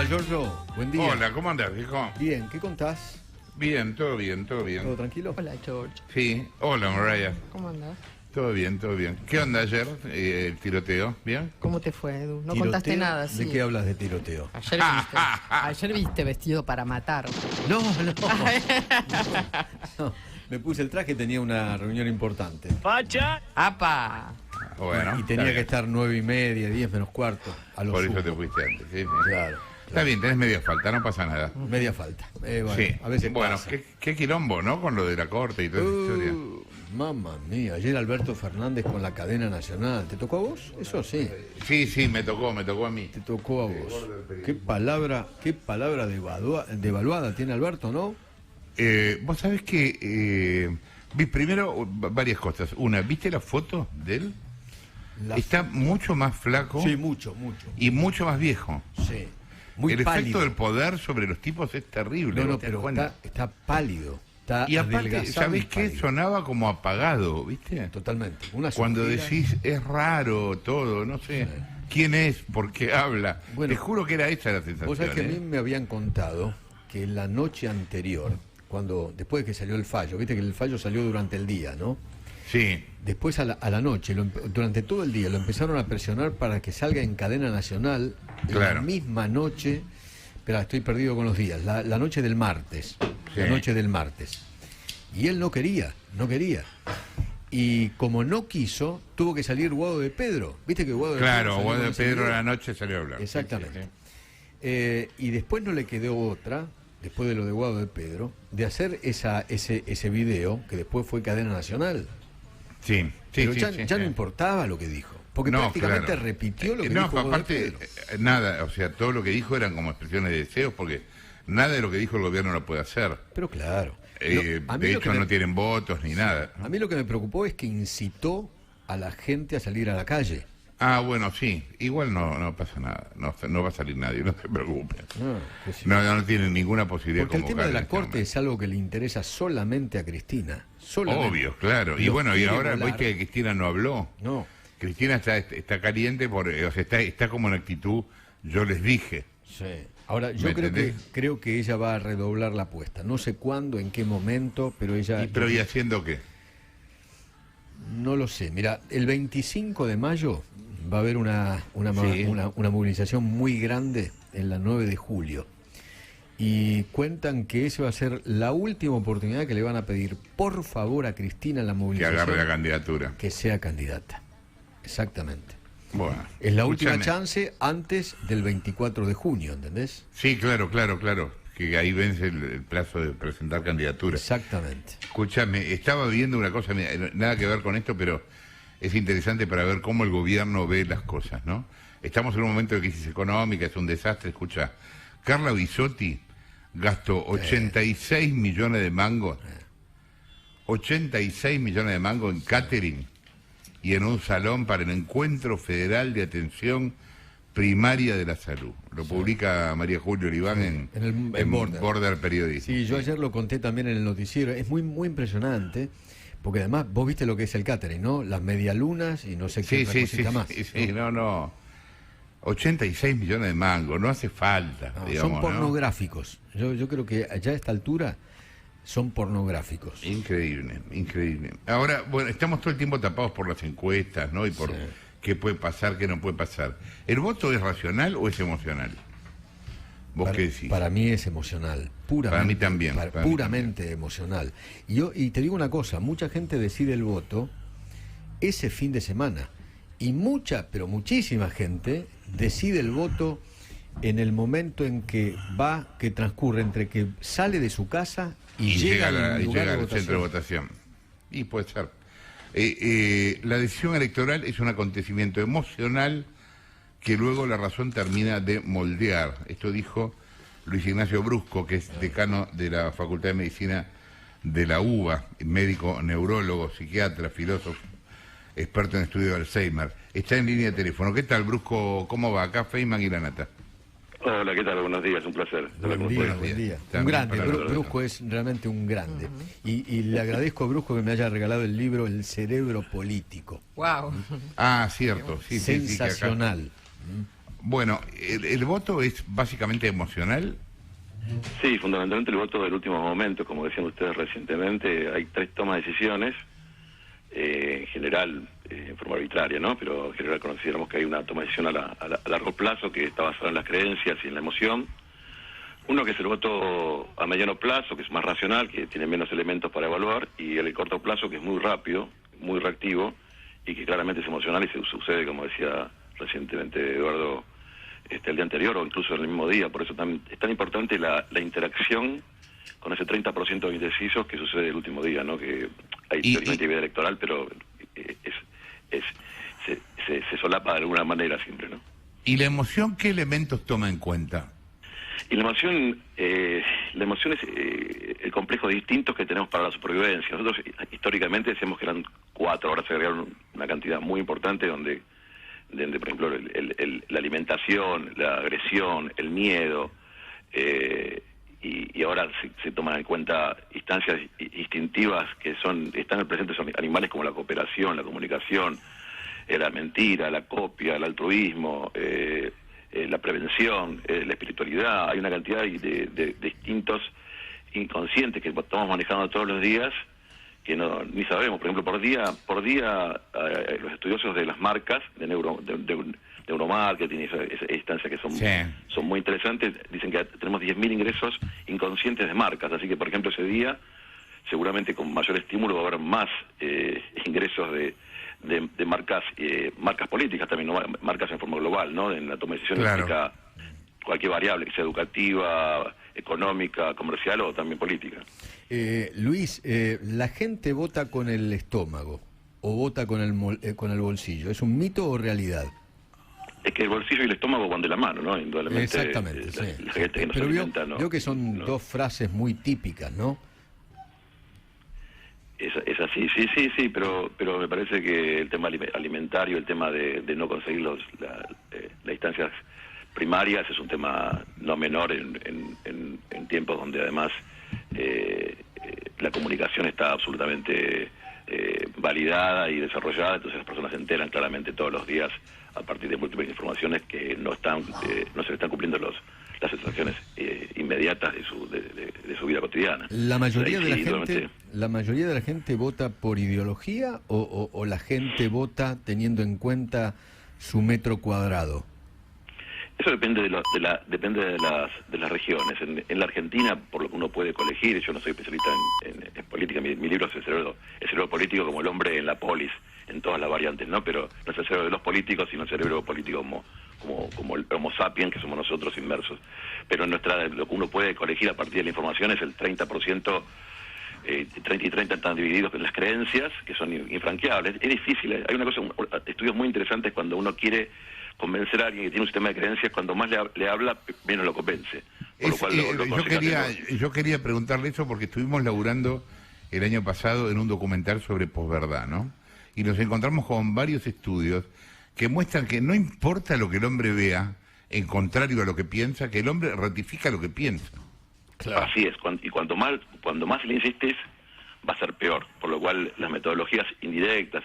Hola, Giorgio. Buen día. Hola, ¿cómo andás, viejo? Bien, ¿qué contás? Bien, todo bien, todo ¿Todo bien. tranquilo? Hola, George. Sí, hola, Mariah. ¿Cómo andás? Todo bien, todo bien. ¿Qué onda ayer, el tiroteo? ¿Bien? ¿Cómo te fue, Edu? No ¿Tiroteo? contaste nada, sí. ¿De qué hablas de tiroteo? Ayer viste vestido para matar. No. No, me puse el traje, tenía una reunión importante. ¡Apa! Bueno, Y tenía está que bien. estar 9:30, 10 menos cuarto. A lo Por eso sumo. te fuiste antes. Sí, sí. Claro. Está bien, tenés media falta, no pasa nada. Media falta. Bueno, Sí, a veces bueno, pasa. qué quilombo, ¿no? Con lo de la corte y toda esa historia. Mamma mía, ayer Alberto Fernández con la cadena nacional. ¿Te tocó a vos? Eso sí, Sí, sí, me tocó a mí. te tocó a vos. Qué palabra devaluada tiene Alberto, ¿no? Vos sabés que vi primero varias cosas. Una, ¿viste la foto de él? Está mucho más flaco Sí, mucho, mucho. y mucho más viejo. Sí. Muy El pálido. efecto del poder sobre los tipos es terrible. No, ¿vos te das pero cuenta? está pálido. Está Y aparte, adelgazado ¿sabés y qué? pálido. Sonaba como apagado, ¿viste? Totalmente. Una Cuando suspira. decís, es raro todo, no sé quién es, por qué habla. Bueno, Te juro que era esa la sensación. Vos sabés que a mí ¿eh? me habían contado que la noche anterior, después de que salió el fallo, viste que el fallo salió durante el día, ¿no? Sí, Después a la noche, durante todo el día, lo empezaron a presionar para que salga en cadena nacional la Claro. misma noche. Espera, estoy perdido con los días. La noche del martes. La Sí. noche del martes. Y él no quería. Y como no quiso, tuvo que salir Guado de Pedro. ¿Viste que Guado de Pedro claro, salió Guado con de ese Pedro a video? la noche salió a hablar. Exactamente. Sí, sí, Y después no le quedó otra, después de lo de Guado de Pedro, de hacer ese video, que después fue cadena nacional. sí. Sí, Pero sí, ya, sí, ya sí. no importaba lo que dijo, porque No, prácticamente claro. repitió lo que no, dijo Guado de aparte, Pedro. nada, o sea, todo lo que dijo eran como expresiones de deseos, porque nada de lo que dijo el gobierno lo puede hacer. Pero claro. A mí De lo que hecho, me- no tienen votos ni nada. ¿no? A mí lo que me preocupó es que incitó a la gente a salir a la calle. Ah, bueno, sí. Igual no pasa nada. No va a salir nadie, no se preocupen. Que sí. No tienen ninguna posibilidad Porque el de tema de la convocar en corte este es algo que le interesa solamente a Cristina. Solamente. Obvio, claro. Y Los bueno, y quiere ahora volar. viste que Cristina no habló. No. Cristina está caliente, o sea, está como en actitud, yo les dije. Sí. Ahora, yo ¿Me entendés? creo que ella va a redoblar la apuesta. No sé cuándo, en qué momento, pero ella... Pero ¿y haciendo qué? No lo sé. Mira, el 25 de mayo va a haber una Sí. movilización muy grande en la 9 de julio. Y cuentan que esa va a ser la última oportunidad que le van a pedir, por favor, a Cristina en la Que movilización. agarre la candidatura. Que sea candidata. Exactamente. Bueno. Es la última escúchame. chance antes del 24 de junio, ¿entendés? Sí, claro. Que ahí vence el plazo de presentar candidatura. Exactamente. Escúchame, estaba viendo una cosa, mira, nada que ver con esto, pero es interesante para ver cómo el gobierno ve las cosas, ¿no? Estamos en un momento de crisis económica, es un desastre. Escucha, Carla Bisotti gastó 86 millones de mangos, 86 millones de mangos en catering y en un salón para el Encuentro Federal de Atención Primaria de la Salud. Lo publica María Julio Oliván En Border Periodismo. Sí, yo ayer lo conté también en el noticiero. Es muy, muy impresionante, porque además vos viste lo que es el catering, ¿no? Las medialunas y no sé qué Sí, otra sí, cosita sí, más. sí, no. 86 millones de mangos, no hace falta, No, digamos, son pornográficos. Yo creo que ya a esta altura son pornográficos. ¿no? Increíble. Ahora, bueno, estamos todo el tiempo tapados por las encuestas, ¿no? Y por Sí. qué puede pasar, qué no puede pasar. ¿El voto es racional o es emocional? ¿Vos qué decís? Para mí es emocional, puramente. Para mí también, para mí puramente emocional. Y te digo una cosa, mucha gente decide el voto ese fin de semana. Y pero muchísima gente decide el voto en el momento en que transcurre entre que sale de su casa y llega al lugar de al centro de votación. votación. Y puede ser. La decisión electoral es un acontecimiento emocional que luego la razón termina de moldear. Esto dijo Luis Ignacio Brusco, que es decano de la Facultad de Medicina de la UBA, médico, neurólogo, psiquiatra, filósofo, experto en estudio de Alzheimer. Está en línea de teléfono. ¿Qué tal, Brusco? ¿Cómo va? Acá Feynman y la Nata. Hola, ¿qué tal? Buenos días, un placer. Hola, ¿cómo estás? Buen día. También Un grande, para nosotros. Brusco es realmente un grande. Y le agradezco a Brusco que me haya regalado el libro El cerebro político. Wow. Ah, cierto. Sí, sí, sí, que acá- Sensacional. Bueno, ¿el voto es básicamente emocional? Sí, fundamentalmente el voto del último momento, como decían ustedes recientemente, hay 3 tomas de decisiones, en general, en forma arbitraria, ¿no? Pero en general consideramos que hay una toma de decisión a largo plazo que está basada en las creencias y en la emoción. Uno que es el voto a mediano plazo, que es más racional, que tiene menos elementos para evaluar, y el corto plazo, que es muy rápido, muy reactivo, y que claramente es emocional y se sucede, como decía recientemente Eduardo, el día anterior o incluso el mismo día. Por eso es tan importante la interacción con ese 30% de indecisos que sucede el último día, ¿no? Que hay teóricamente vida electoral, pero se solapa de alguna manera siempre, ¿no? ¿Y la emoción qué elementos toma en cuenta? Y la emoción es el complejo de instintos que tenemos para la supervivencia. Nosotros históricamente decíamos que eran 4, ahora se agregaron una cantidad muy importante donde por ejemplo, la alimentación, la agresión, el miedo, y ahora se toman en cuenta instancias instintivas que están presentes son animales como la cooperación, la comunicación, la mentira, la copia, el altruismo, la prevención, la espiritualidad. Hay una cantidad de instintos inconscientes que estamos manejando todos los días que ni sabemos. Por ejemplo, por día los estudiosos de las marcas de neuromarketing y esa instancia que son muy interesantes, dicen que tenemos 10.000 ingresos inconscientes de marcas. Así que, por ejemplo, ese día seguramente con mayor estímulo va a haber más ingresos de marcas políticas también, ¿no? Marcas en forma global, ¿no? En la toma de decisiones implica cualquier variable, que sea educativa, económica, comercial o también política. Luis, ¿la gente vota con el estómago o vota con el bolsillo? ¿Es un mito o realidad? Es que el bolsillo y el estómago van de la mano, ¿no? Indudablemente. Exactamente, sí. La gente que nos Pero alimenta, veo que son dos frases muy típicas, ¿no? Es así, sí, pero me parece que el tema alimentario, el tema de no conseguir las instancias primarias es un tema no menor en tiempos donde además la comunicación está absolutamente validada y desarrollada. Entonces las personas se enteran claramente todos los días a partir de múltiples informaciones que no se le están cumpliendo las situaciones inmediatas de su vida cotidiana. La mayoría de la gente vota por ideología o la gente vota teniendo en cuenta su metro cuadrado. Eso depende depende de las regiones. En la Argentina, por lo que uno puede colegir, yo no soy especialista en política, mi libro es el cerebro político como el hombre en la polis, en todas las variantes, ¿no? Pero no es el cerebro de los políticos, sino el cerebro político como el Homo sapiens, que somos nosotros inmersos. Pero lo que uno puede colegir a partir de la información es el 30%, 30 y 30 están divididos en las creencias, que son infranqueables. Es difícil, hay estudios muy interesantes cuando uno quiere convencer a alguien que tiene un sistema de creencias, cuando más le habla, menos lo convence. Por lo cual yo quería preguntarle eso porque estuvimos laburando el año pasado en un documental sobre posverdad, ¿no? Y nos encontramos con varios estudios que muestran que no importa lo que el hombre vea, en contrario a lo que piensa, que el hombre ratifica lo que piensa. Claro. Así es, y cuando más le insistes, va a ser peor. Por lo cual las metodologías indirectas,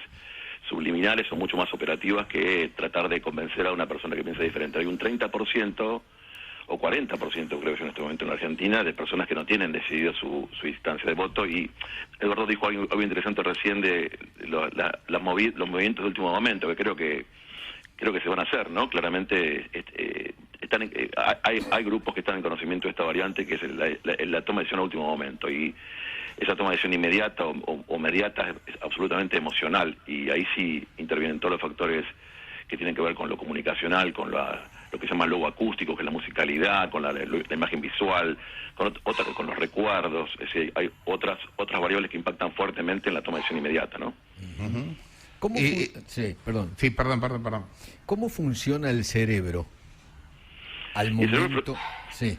subliminales, son mucho más operativas que tratar de convencer a una persona que piensa diferente. Hay un 30% o 40%, creo yo, en este momento en la Argentina, de personas que no tienen decidido su instancia de voto. Y Eduardo dijo algo interesante recién de los movimientos de último momento, que creo que se van a hacer, ¿no? Claramente hay grupos que están en conocimiento de esta variante, que es la toma de decisión a último momento, y esa toma de decisión inmediata o mediata es absolutamente emocional, y ahí sí intervienen todos los factores que tienen que ver con lo comunicacional, con lo que se llama logo acústico, que es la musicalidad, con la imagen visual, con los recuerdos. Es decir, hay otras variables que impactan fuertemente en la toma de decisión inmediata, ¿no? ¿Cómo perdón. Sí, perdón. ¿Cómo funciona el cerebro al momento? Sí.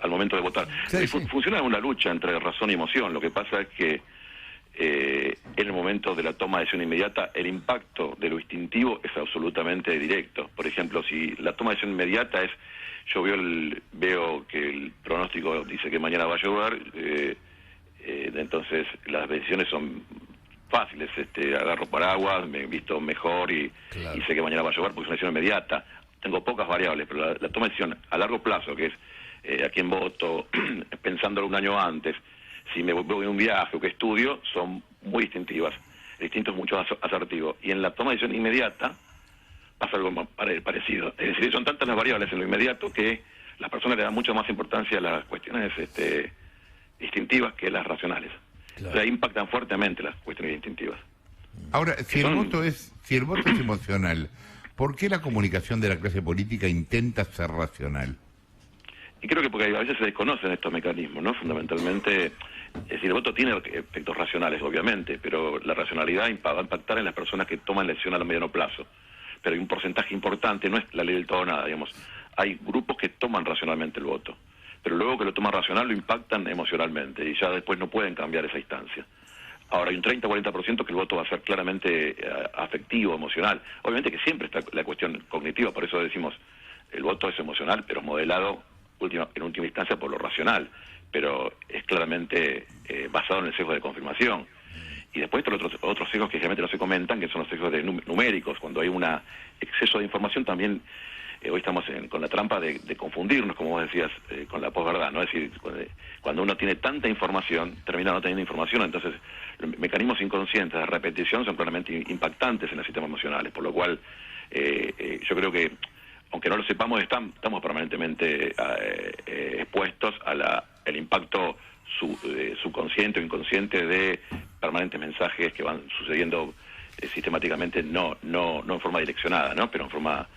Al momento de votar. Funciona una lucha entre razón y emoción. Lo que pasa es que en el momento de la toma de decisión inmediata, el impacto de lo instintivo es absolutamente directo. Por ejemplo, si la toma de decisión inmediata es, yo veo que el pronóstico dice que mañana va a llover, entonces las decisiones son fáciles. Agarro paraguas, me visto mejor y sé que mañana va a llover porque es una decisión inmediata. Tengo pocas variables, pero la toma de decisión a largo plazo, que es a quién voto, pensándolo un año antes, si me voy a un viaje o que estudio, son muy distintivas. El distinto es mucho asertivo. Y en la toma de decisión inmediata pasa algo parecido. Es decir, son tantas las variables en lo inmediato que las personas le dan mucha más importancia a las cuestiones distintivas que las racionales. Claro. O sea, impactan fuertemente las cuestiones distintivas. Ahora, si el voto es emocional, ¿por qué la comunicación de la clase política intenta ser racional? Y creo que porque a veces se desconocen estos mecanismos, ¿no? Fundamentalmente, es decir, el voto tiene efectos racionales, obviamente, pero la racionalidad va a impactar en las personas que toman la decisión a mediano plazo. Pero hay un porcentaje importante, no es la ley del todo o nada, digamos. Hay grupos que toman racionalmente el voto, pero luego que lo toman racional lo impactan emocionalmente y ya después no pueden cambiar esa instancia. Ahora hay un 30-40% que el voto va a ser claramente afectivo, emocional. Obviamente que siempre está la cuestión cognitiva, por eso decimos el voto es emocional, pero es modelado en última instancia por lo racional, pero es claramente basado en el sesgo de confirmación. Y después están otros sesgos que generalmente no se comentan, que son los sesgos numéricos. Cuando hay un exceso de información también, hoy estamos con la trampa de confundirnos, como vos decías, con la posverdad, ¿no? Es decir, cuando uno tiene tanta información, termina no teniendo información, entonces los mecanismos inconscientes de repetición son claramente impactantes en los sistemas emocionales, por lo cual yo creo que, aunque no lo sepamos, estamos permanentemente expuestos al impacto subconsciente o inconsciente de permanentes mensajes que van sucediendo sistemáticamente, no en forma direccionada, ¿no? Pero en forma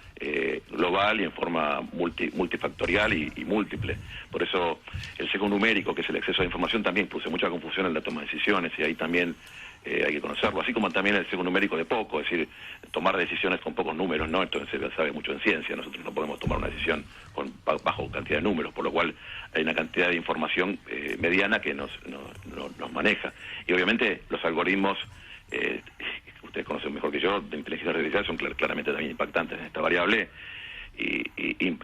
global y en forma multifactorial y múltiple. Por eso el sesgo numérico, que es el exceso de información, también produce mucha confusión en la toma de decisiones, y ahí también hay que conocerlo, así como también el sesgo numérico de poco, es decir, tomar decisiones con pocos números, ¿no? Entonces se sabe mucho en ciencia, nosotros no podemos tomar una decisión con bajo cantidad de números, por lo cual hay una cantidad de información mediana que nos maneja. Y obviamente los algoritmos, ustedes conocen mejor que yo, de inteligencia artificial son claramente también impactantes en esta variable, y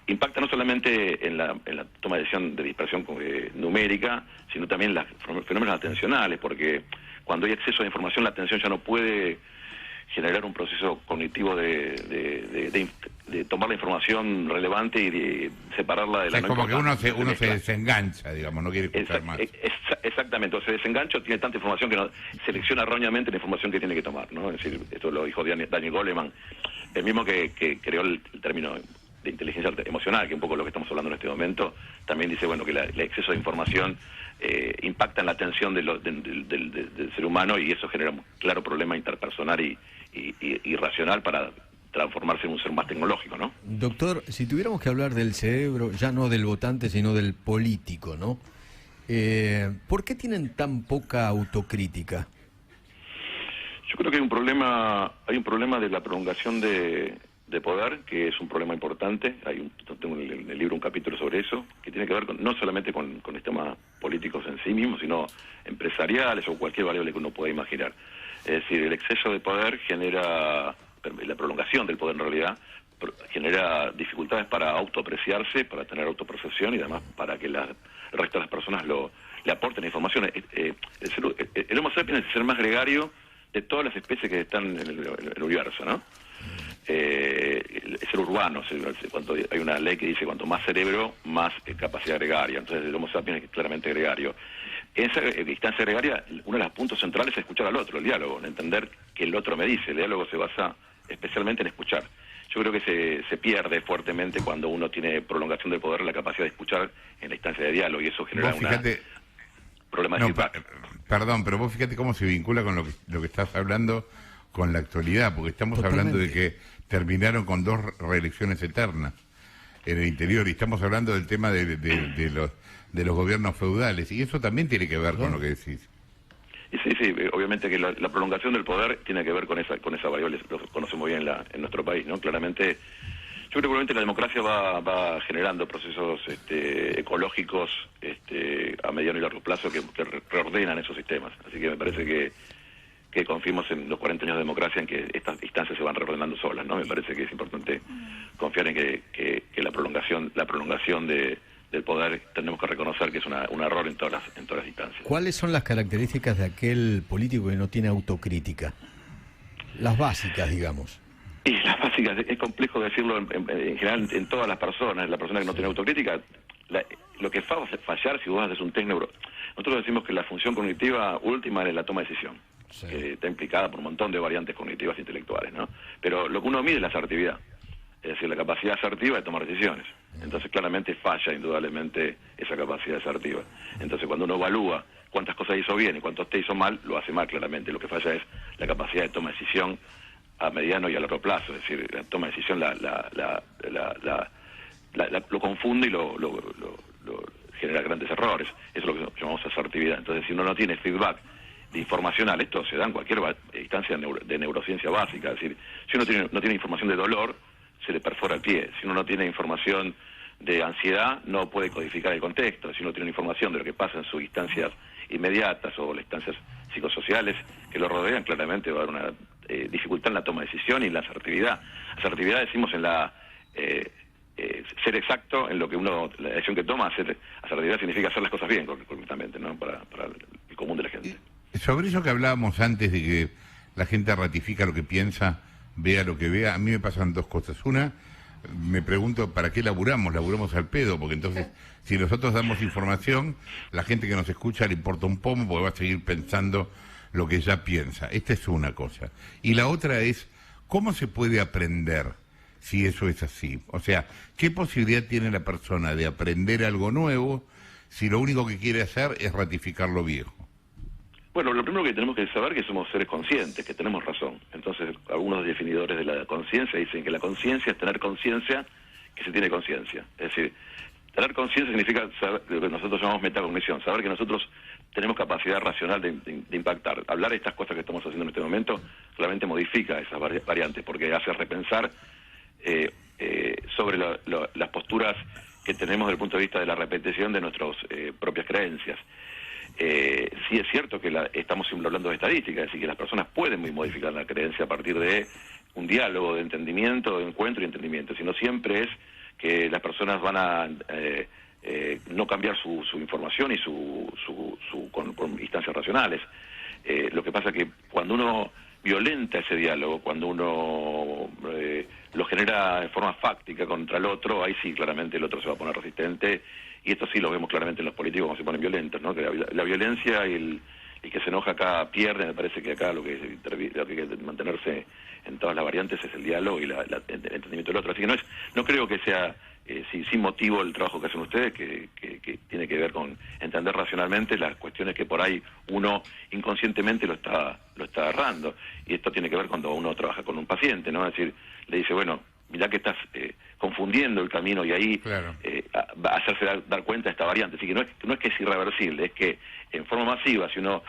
impacta no solamente en la toma de decisión de dispersión numérica, sino también en los fenómenos atencionales, porque cuando hay exceso de información, la atención ya no puede generar un proceso cognitivo de tomar la información relevante y de separarla de la no importante. Es como que uno se desengancha, digamos, no quiere escuchar más. Exactamente, o se desengancha, tiene tanta información que no selecciona erróneamente la información que tiene que tomar, ¿no? Es decir, esto lo dijo Daniel Goleman, el mismo que creó el término de inteligencia emocional, que un poco lo que estamos hablando en este momento, también dice, bueno, que el exceso de información impacta en la atención del ser humano, y eso genera un claro problema interpersonal y racional para transformarse en un ser más tecnológico, ¿no? Doctor, si tuviéramos que hablar del cerebro, ya no del votante, sino del político, ¿no? ¿Por qué tienen tan poca autocrítica? Yo creo que hay un problema de la prolongación de poder, que es un problema importante. Tengo en el libro un capítulo sobre eso, que tiene que ver no solamente con temas políticos en sí mismos, sino empresariales o cualquier variable que uno pueda imaginar. Es decir, el exceso de poder genera, la prolongación del poder en realidad, genera dificultades para autoapreciarse, para tener autopercepción y además para que el resto de las personas le aporten información. El Homo sapiens es el ser más gregario de todas las especies que están en el universo, ¿no? El ser urbano, cuando hay una ley que dice cuanto más cerebro, más capacidad gregaria. Entonces el Homo sapiens es claramente gregario. En esa instancia gregaria, uno de los puntos centrales es escuchar al otro, el diálogo, en entender que el otro me dice. El diálogo se basa especialmente en escuchar. Yo creo que se pierde fuertemente cuando uno tiene prolongación del poder, la capacidad de escuchar en la instancia de diálogo, y eso genera problema de feedback. Perdón, pero vos fíjate cómo se vincula con lo que estás hablando con la actualidad, porque estamos hablando de que terminaron con 2 reelecciones eternas en el interior, y estamos hablando del tema de los gobiernos feudales, y eso también tiene que ver con lo que decís. Y sí, obviamente que la prolongación del poder tiene que ver con esa variable, lo conocemos bien en nuestro país, ¿no? Claramente, yo creo que probablemente la democracia va generando procesos ecológicos a mediano y largo plazo que reordenan esos sistemas. Así que me parece que confiemos en los 40 años de democracia, en que estas instancias se van reordenando solas, ¿no? Me parece que es importante confiar en que la prolongación del poder tenemos que reconocer que es un error en todas las instancias. ¿Cuáles son las características de aquel político que no tiene autocrítica? Las básicas, digamos. Y las básicas, es complejo decirlo en general en todas las personas. La persona que no tiene autocrítica, lo que va a fallar si vos haces un test neuro... Nosotros decimos que la función cognitiva última es la toma de decisión, Sí. que está implicada por un montón de variantes cognitivas intelectuales, ¿no? Pero lo que uno mide es la asertividad, es decir, la capacidad asertiva de tomar decisiones. Entonces claramente falla indudablemente esa capacidad asertiva. Entonces cuando uno evalúa cuántas cosas hizo bien y cuántos te hizo mal, lo hace mal claramente. Lo que falla es la capacidad de toma de decisión a mediano y a largo plazo, es decir, la toma de decisión lo confunde y lo genera grandes errores. Eso es lo que llamamos asertividad. Entonces, si uno no tiene feedback informacional, esto se da en cualquier instancia de neurociencia básica, es decir, si uno no tiene información de dolor, se le perfora el pie. Si uno no tiene información de ansiedad, no puede codificar el contexto. Si uno tiene información de lo que pasa en sus instancias inmediatas o las instancias psicosociales que lo rodean, claramente va a haber una dificultad en la toma de decisión y en la asertividad. Asertividad decimos en la ser exacto en lo que la decisión que toma. Asertividad significa hacer las cosas bien, correctamente, ¿no? Para el común de la gente. Sobre eso que hablábamos antes de que la gente ratifica lo que piensa, vea lo que vea, a mí me pasan dos cosas. Una, me pregunto, ¿para qué laburamos? Laburamos al pedo, porque entonces, si nosotros damos información, la gente que nos escucha le importa un pomo, porque va a seguir pensando lo que ya piensa. Esta es una cosa. Y la otra es, ¿cómo se puede aprender si eso es así? O sea, ¿qué posibilidad tiene la persona de aprender algo nuevo si lo único que quiere hacer es ratificar lo viejo? Bueno, lo primero que tenemos que saber es que somos seres conscientes, que tenemos razón. Entonces, algunos definidores de la conciencia dicen que la conciencia es tener conciencia que se tiene conciencia. Es decir, tener conciencia significa saber lo que nosotros llamamos metacognición, saber que nosotros tenemos capacidad racional de impactar. Hablar de estas cosas que estamos haciendo en este momento claramente modifica esas variantes, porque hace repensar sobre las posturas que tenemos desde el punto de vista de la repetición de nuestras propias creencias. Sí es cierto que estamos siempre hablando de estadística, es decir, que las personas pueden modificar la creencia a partir de un diálogo de entendimiento, de encuentro y entendimiento, sino siempre es que las personas van a no cambiar su información y con instancias racionales. Lo que pasa es que cuando uno violenta ese diálogo, cuando uno lo genera de forma fáctica contra el otro, ahí sí claramente el otro se va a poner resistente, y esto sí lo vemos claramente en los políticos cuando se ponen violentos, ¿no? Que la violencia y el que se enoja acá pierde. Me parece que acá lo que hay que mantenerse en todas las variantes es el diálogo y el entendimiento del otro. Así que no creo que sea sin motivo el trabajo que hacen ustedes, que tiene que ver con entender racionalmente las cuestiones que por ahí uno inconscientemente lo está agarrando. Y esto tiene que ver cuando uno trabaja con un paciente, ¿no? Es decir, le dice, bueno, mirá que estás confundiendo el camino, y ahí Claro. va a hacerse dar cuenta de esta variante. Así que no es que es irreversible, es que en forma masiva, si uno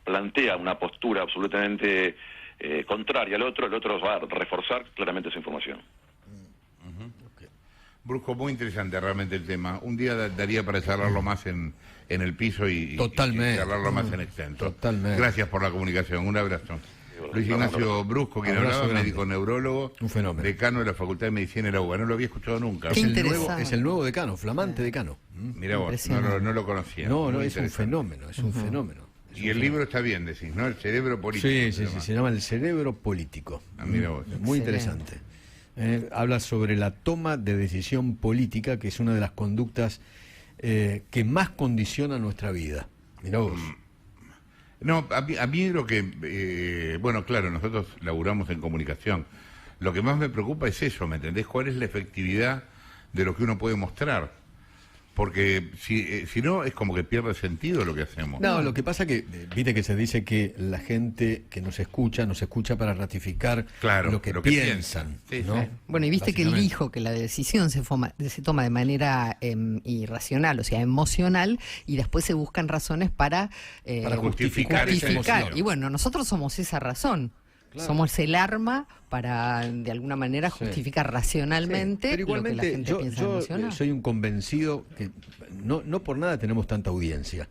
plantea una postura absolutamente contraria al otro, el otro va a reforzar claramente esa información. Brusco, muy interesante realmente el tema. Un día daría para charlarlo más en el piso y charlarlo más en extenso. Totalmente. Gracias por la comunicación. Un abrazo. Luis Ignacio Brusco, quien Abrazo hablaba, grande. médico neurólogo, Un fenómeno. decano de la Facultad de Medicina de la UBA. No lo había escuchado nunca. Qué Es el, nuevo, interesante. es el nuevo decano, flamante decano. Mirá vos, Impresionante. no lo conocía. No, Muy no, es un interesante. fenómeno, es un fenómeno. Y el libro está bien, decís, ¿no? El cerebro político. Sí, se sí, llama. se llama El cerebro político. Ah, mira vos. Muy Excelente. interesante. Habla sobre la toma de decisión política, que es una de las conductas que más condiciona nuestra vida. Mirá vos. No, a mí lo que... bueno, claro, nosotros laburamos en comunicación. Lo que más me preocupa es eso, ¿me entendés? ¿Cuál es la efectividad de lo que uno puede mostrar? Porque si no, es como que pierde sentido lo que hacemos. No, lo que pasa que, viste que se dice que la gente que nos escucha para ratificar Claro, lo que lo que piensan. piensan. Sí, ¿no? sí. Bueno, y viste que él Básicamente. dijo que la decisión se toma de manera irracional, o sea, emocional, y después se buscan razones para justificar esa emoción. Y bueno, nosotros somos esa razón. Claro. Somos el arma para, de alguna manera, Sí. justificar racionalmente Pero lo que la igualmente gente yo piensa emocional. soy un convencido que no por nada tenemos tanta audiencia.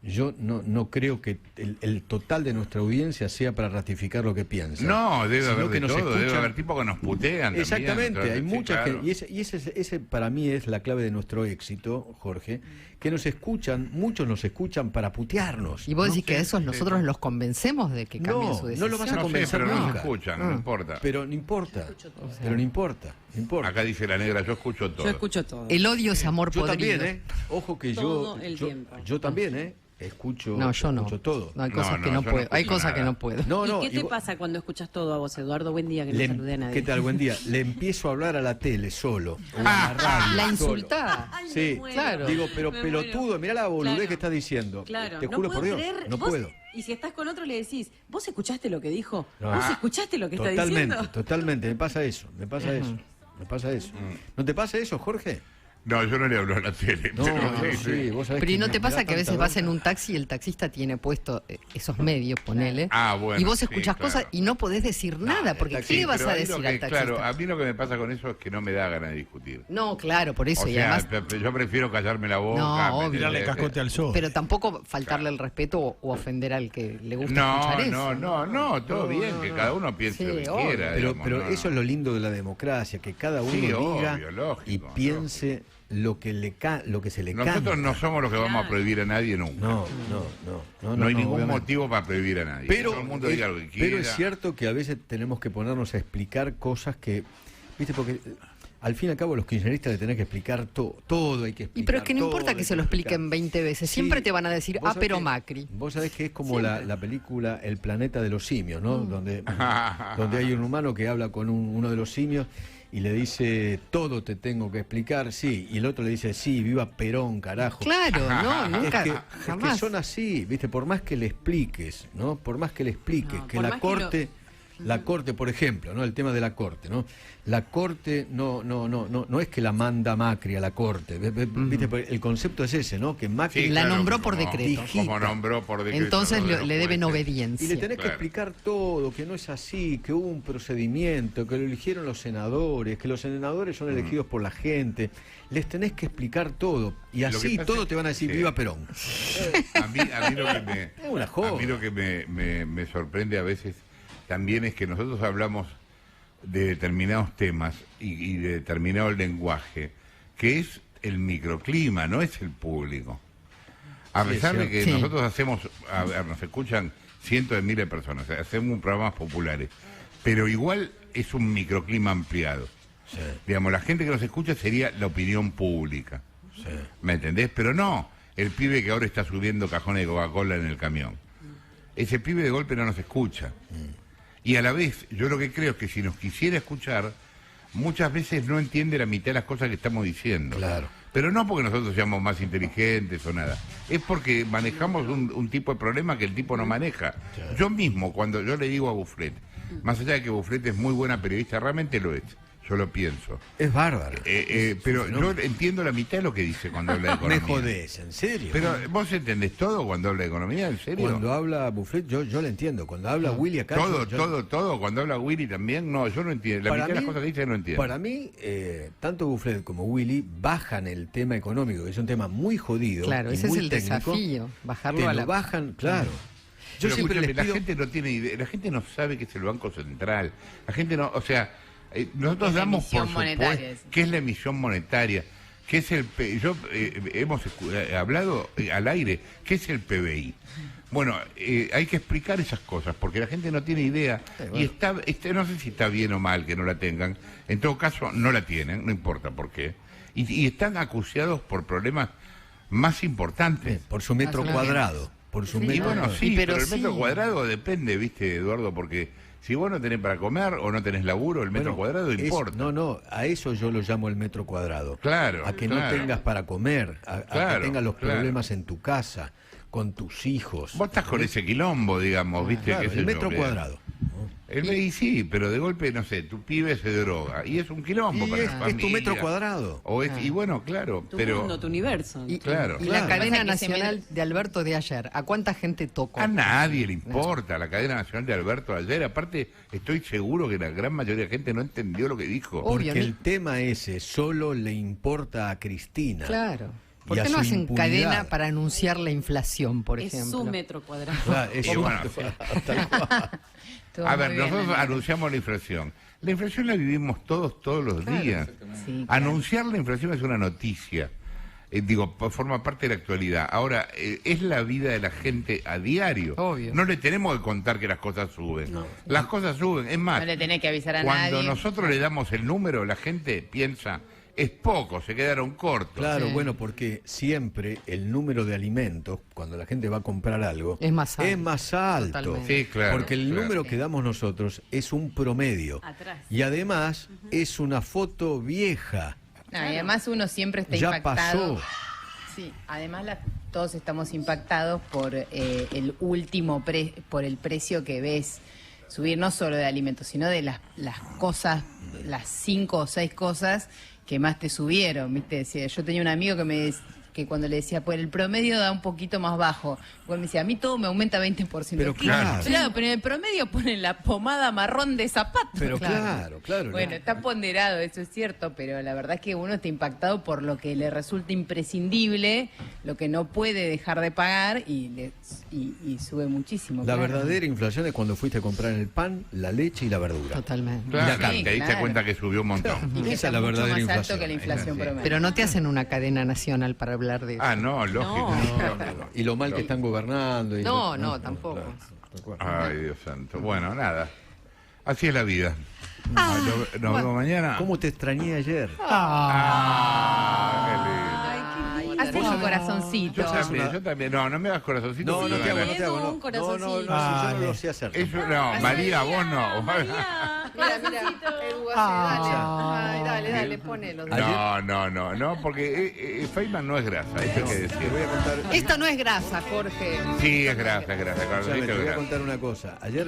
yo no creo que el total de nuestra audiencia sea para ratificar lo que piensa. No, debe sino haber que de nos todo, debe escuchan. haber tipos que nos putean también. Exactamente, hay Sí, mucha claro. gente, y ese para mí es la clave de nuestro éxito, Jorge, que nos escuchan, muchos nos escuchan para putearnos. Y vos No decís que sé, a esos sí. nosotros los convencemos de que cambien su decisión. no lo vas a No sé, convencer pero no nos nunca. escuchan, no importa. Pero no importa, pero no importa, no importa. Acá dice la negra, yo escucho todo. Yo escucho todo. El odio es amor Yo podrido. también, Ojo que Todo el tiempo. yo también, escucho, No, yo no. escucho todo. No, hay cosas No, que yo no no puedo. Hay escucho cosas que nada. no puedo. No, no, ¿Y qué te igual- pasa cuando escuchas todo a vos, Eduardo? Buen día, que no saludé a nadie. ¿Qué tal? Buen día. Le empiezo a hablar a la tele solo. O a la radio. La solo. insultada. Ay, me Sí, muero. claro. Digo, pero Me pelotudo, muero. mirá la boludez Claro. que está diciendo. Claro, Te no juro puedo por Dios, creer. no Vos- puedo. Y si estás con otro le decís, ¿vos escuchaste lo que dijo? No. ¿Vos escuchaste lo que está Totalmente, diciendo? totalmente. Me pasa eso. Me pasa eso. ¿No te pasa eso, Jorge? No, yo no le hablo a la tele. No, pero sí, vos sabés Pero ¿y que no me te da pasa que a veces tanta vas en bronca? un taxi y el taxista tiene puesto esos medios, ponele? Ah, bueno, y vos sí, escuchás claro. cosas y no podés decir nada, porque taxi- ¿qué le vas pero a ahí decir lo que- al taxista? Claro, a mí lo que me pasa con eso es que no me da ganas de discutir. No, claro, por eso. O y sea, además, yo prefiero callarme la boca. No, ¿me obvio. entendés? Tirarle cascote al sol. pero tampoco faltarle el respeto o ofender al que le gusta No, escuchar eso. no, todo bien, que cada uno piense Sí, lo que obvio. quiera. Pero, digamos, pero no. eso es lo lindo de la democracia, que cada uno Sí, diga obvio, lógico, y piense lo que lo que se le Nosotros canta. no somos los que vamos a prohibir a nadie nunca. No, No hay ningún obviamente. motivo para prohibir a nadie. Pero, Todo el mundo diga lo que quiera. pero es cierto que a veces tenemos que ponernos a explicar cosas que, viste, porque al fin y al cabo los kirchneristas le tenés que explicar todo hay que explicar. Y pero es que no todo, importa hay que se lo explicar. expliquen 20 veces, Sí, siempre te van a decir, vos sabés pero que- Macri. Vos sabés que es como la película El planeta de los simios, ¿no? Donde hay un humano que habla con uno de los simios y le dice, todo te tengo que explicar, sí. Y el otro le dice, sí, viva Perón, carajo. Claro, no, nunca, Es jamás. que son así, ¿viste? Por más que le expliques, ¿no? Por más que le expliques, No, que por la más que corte, la corte, por ejemplo, ¿no? El tema de la corte, ¿no? La corte no es que la manda Macri a la corte, ¿viste? Porque el concepto es ese, ¿no? Que Macri Sí, La claro, nombró que por como- decreto. Como nombró por decreto. Entonces lo de los le deben jueces. obediencia. y le tenés que Claro. explicar todo, que no es así, que hubo un procedimiento, que lo eligieron los senadores, que los senadores son elegidos por la gente. Les tenés que explicar todo. Y Lo que así pasa todos es- te van a decir, sí. viva Perón. A mí lo que me, Es una joda. a mí lo que me sorprende a veces también es que nosotros hablamos de determinados temas y de determinado lenguaje, que es el microclima, no es el público. A Sí, pesar es de que cierto. Sí. nosotros hacemos, a ver, nos escuchan cientos de miles de personas, hacemos programas populares, pero igual es un microclima ampliado. Digamos, la gente que nos escucha sería la opinión pública. ¿Me entendés? Pero no el pibe que ahora está subiendo cajones de Coca-Cola en el camión. Ese pibe de golpe no nos escucha. Y a la vez, yo lo que creo es que si nos quisiera escuchar, muchas veces no entiende la mitad de las cosas que estamos diciendo. Claro. Pero no porque nosotros seamos más inteligentes o nada. Es porque manejamos un tipo de problema que el tipo no maneja. Yo mismo, cuando yo le digo a Bufflet, más allá de que Bufflet es muy buena periodista, realmente lo es. Yo lo pienso. Es bárbaro. Pero yo entiendo la mitad de lo que dice cuando habla de Me economía. jodés, ¿en serio? Pero vos entendés todo cuando habla de economía, ¿en serio? Cuando habla Buffet, yo le entiendo. Cuando habla Willy acá... Todo. Cuando habla Willy también, no, yo no entiendo. La mitad de las cosas que dice no entiendo. Para mí, tanto Buffet como Willy bajan el tema económico, que es un tema muy jodido. Claro, y ese es muy el técnico. desafío, bajarlo Te a lo la... bajan, claro. Yo Pero siempre les escúchame, pido... la gente no tiene idea, la gente no sabe qué es el Banco Central. La gente no, o sea, nosotros Es la damos por emisión monetaria, supuesto es. qué es la emisión monetaria, qué es el hemos hablado al aire, qué es el PBI. Bueno, hay que explicar esas cosas porque la gente no tiene idea y no sé si está bien o mal que no la tengan. En todo caso, no la tienen, no importa por qué. Y están acuciados por problemas más importantes. Por su metro claro. cuadrado. Por su Y metro bueno, cuadrado. sí, pero pero el metro sí. cuadrado depende, viste, Eduardo, porque si vos no tenés para comer o no tenés laburo, el metro Bueno, cuadrado importa. No, a eso yo lo llamo el metro cuadrado. Claro, A que claro. no tengas para comer, a Claro, que tengas los claro. problemas en tu casa, con tus hijos. Vos estás con ese quilombo, digamos, viste, Claro, qué sé el yo, metro que- cuadrado. Y sí, pero de golpe, no sé, tu pibe se droga. Y es un quilombo Y para es, la es familia. tu metro cuadrado. Y bueno, claro, Tu pero mundo, tu universo. Y, Claro. y Claro. la cadena Pasa que se nacional de Alberto de ayer, ¿a cuánta gente tocó? a nadie le importa la cadena nacional de Alberto ayer. Aparte, estoy seguro que la gran mayoría de la gente no entendió lo que dijo. Obvio, Porque ni- el tema ese solo le importa a Cristina. Claro. ¿Por y a qué no su hacen impunidad. cadena para anunciar la inflación, por Es ejemplo? su metro cuadrado. Claro, es Y su- bueno, tal cual. Estuvo A muy ver, bien, nosotros Daniel. anunciamos la inflación. La inflación la vivimos todos los días. Sí, claro. Anunciar la inflación es una noticia. Forma parte de la actualidad. Ahora, es la vida de la gente a diario. Obvio. No le tenemos que contar que las cosas suben. Las cosas suben. Es más, No le tenés que avisar a cuando nadie. nosotros le damos el número, la gente piensa, es poco, se quedaron cortos. Claro, Sí. bueno, porque siempre el número de alimentos, cuando la gente va a comprar algo, Es más alto. es más alto. Totalmente. Sí, claro. Porque el claro. número que damos nosotros es un promedio. Atrás. Y además es una foto vieja. No, y además uno siempre está Ya impactado. pasó. Sí, además todos estamos impactados por el último por el precio que ves subir, no solo de alimentos, sino de las cosas, las 5 o 6 cosas que más te subieron, ¿viste? Decía, yo tenía un amigo que cuando le decía, pues el promedio da un poquito más bajo. Bueno, me decía, a mí todo me aumenta 20%. Pero ¿Qué? claro. Pero en el promedio ponen la pomada marrón de zapato. Pero claro. Bueno, ¿no? está ponderado, eso es cierto, pero la verdad es que uno está impactado por lo que le resulta imprescindible, lo que no puede dejar de pagar y sube muchísimo. La claro. verdadera inflación es cuando fuiste a comprar el pan, la leche y la verdura. Totalmente. Claro, la carne. te diste Claro. cuenta que subió un montón. Y que Esa está es la mucho verdadera más alto inflación. que la inflación Sí. promedio. Pero no te hacen una cadena nacional para hablar de eso. Ah, no, lógico. No. Y lo mal que están gobernando. Y No, tampoco. claro, tal cual. Ay, Dios santo. Bueno, nada. Así es la vida. Nos vemos mañana. ¿Cómo te extrañé ayer? Hacé un corazoncito. Yo también. No me hagas corazoncito. No, porque no te hago, me- no te hago. Un No, no, corazoncito. no, si yo no lo sé hacer. Eso, no, María, vos no. Dale, ponelo. No, porque Feynman no es grasa, eso hay que decir. Te voy a contar. Esto no es grasa, Jorge. Sí, es grasa, Escúchame, Carlito, te es voy a grasa. contar una cosa. Ayer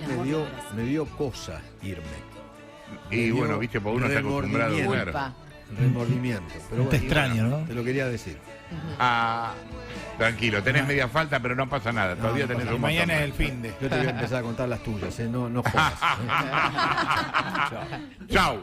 me dio cosa irme. Y Me dio bueno, viste, porque uno está acostumbrado a comer. Culpa. Remordimiento. Pero Te bueno, extraño, ¿no? te lo quería decir. Ah, tranquilo, tenés media falta, pero no pasa nada. Todavía tenés un Mañana es montón el fin de. Yo te voy a empezar a contar las tuyas, no jodas. más. Chau.